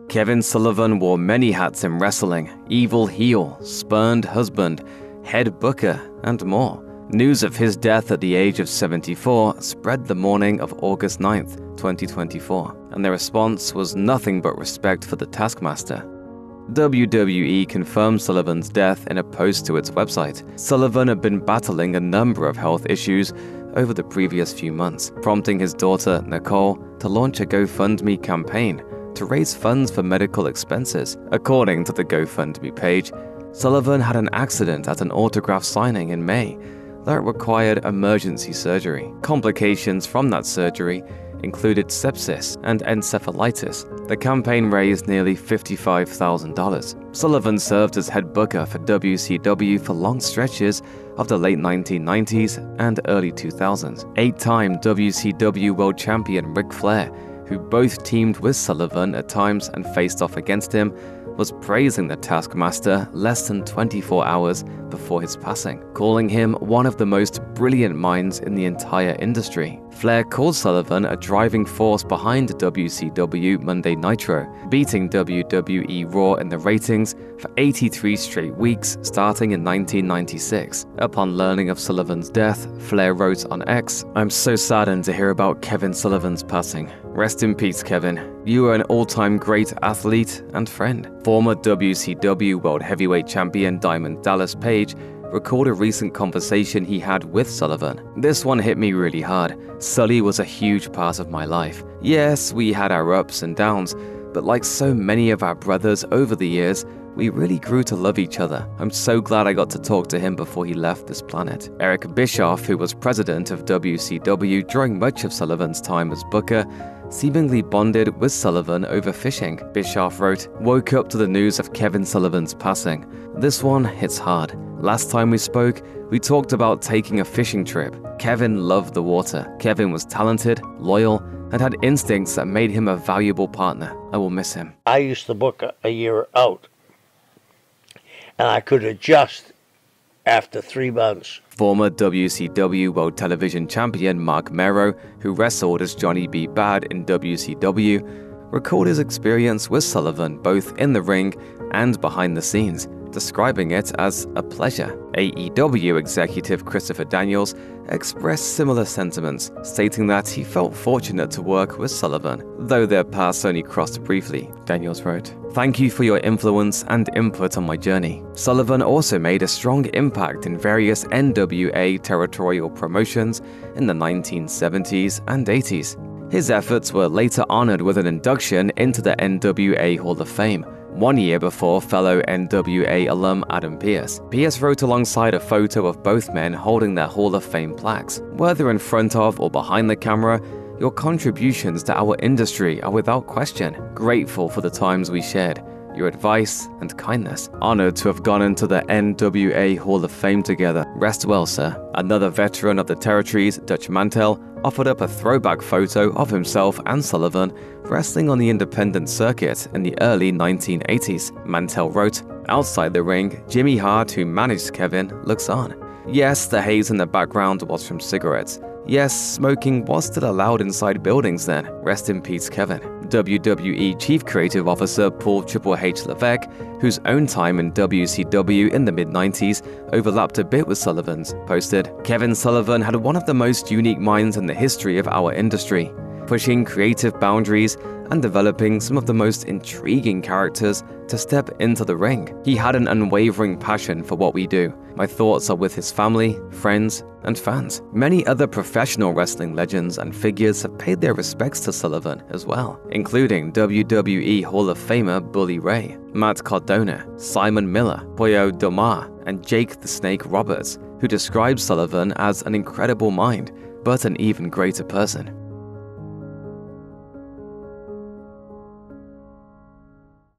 Kevin Sullivan wore many hats in wrestling: evil heel, spurned husband, head booker, and more. News of his death at the age of 74 spread the morning of August 9th, 2024, and the response was nothing but respect for the Taskmaster. WWE confirmed Sullivan's death in a post to its website. Sullivan had been battling a number of health issues over the previous few months, prompting his daughter, Nicole, to launch a GoFundMe campaign to raise funds for medical expenses. According to the GoFundMe page, Sullivan had an accident at an autograph signing in May that required emergency surgery. Complications from that surgery included sepsis and encephalitis. The campaign raised nearly $55,000. Sullivan served as head booker for WCW for long stretches of the late 1990s and early 2000s. Eight-time WCW World Champion Ric Flair, who both teamed with Sullivan at times and faced off against him, was praising the Taskmaster less than 24 hours before his passing, calling him one of the most brilliant minds in the entire industry. Flair called Sullivan a driving force behind WCW Monday Nitro, beating WWE Raw in the ratings for 83 straight weeks starting in 1996. Upon learning of Sullivan's death, Flair wrote on X, "I'm so saddened to hear about Kevin Sullivan's passing. Rest in peace, Kevin. You were an all-time great athlete and friend." Former WCW World Heavyweight Champion Diamond Dallas Page recalled a recent conversation he had with Sullivan. "This one hit me really hard. Sully was a huge part of my life. Yes, we had our ups and downs, but like so many of our brothers over the years, we really grew to love each other. I'm so glad I got to talk to him before he left this planet." Eric Bischoff, who was president of WCW during much of Sullivan's time as booker, seemingly bonded with Sullivan over fishing. Bischoff wrote, "Woke up to the news of Kevin Sullivan's passing. This one hits hard. Last time we spoke, we talked about taking a fishing trip. Kevin loved the water. Kevin was talented, loyal, and had instincts that made him a valuable partner. I will miss him." I used to book a year out, and I could adjust after 3 months. Former WCW World Television Champion Mark Mero, who wrestled as Johnny B. Bad in WCW, recalled his experience with Sullivan both in the ring and behind the scenes, describing it as a pleasure. AEW executive Christopher Daniels expressed similar sentiments, stating that he felt fortunate to work with Sullivan, though their paths only crossed briefly. Daniels wrote, "Thank you for your influence and input on my journey." Sullivan also made a strong impact in various NWA territorial promotions in the 1970s and 80s. His efforts were later honored with an induction into the NWA Hall of Fame, 1 year before fellow NWA alum Adam Pearce. Pearce wrote alongside a photo of both men holding their Hall of Fame plaques. "Whether in front of or behind the camera, your contributions to our industry are without question. Grateful for the times we shared, your advice and kindness. Honored to have gone into the NWA Hall of Fame together. Rest well, sir." Another veteran of the territories, Dutch Mantel, offered up a throwback photo of himself and Sullivan wrestling on the independent circuit in the early 1980s. Mantel wrote, "Outside the ring, Jimmy Hart, who managed Kevin, looks on. Yes, the haze in the background was from cigarettes. Yes, smoking was still allowed inside buildings then. Rest in peace, Kevin." WWE Chief Creative Officer Paul Triple H Levesque, whose own time in WCW in the mid-90s overlapped a bit with Sullivan's, posted, "Kevin Sullivan had one of the most unique minds in the history of our industry, pushing creative boundaries and developing some of the most intriguing characters to step into the ring. He had an unwavering passion for what we do. My thoughts are with his family, friends, and fans." Many other professional wrestling legends and figures have paid their respects to Sullivan as well, including WWE Hall of Famer Bully Ray, Matt Cardona, Simon Miller, Pollo Domar, and Jake the Snake Roberts, who described Sullivan as an incredible mind, but an even greater person.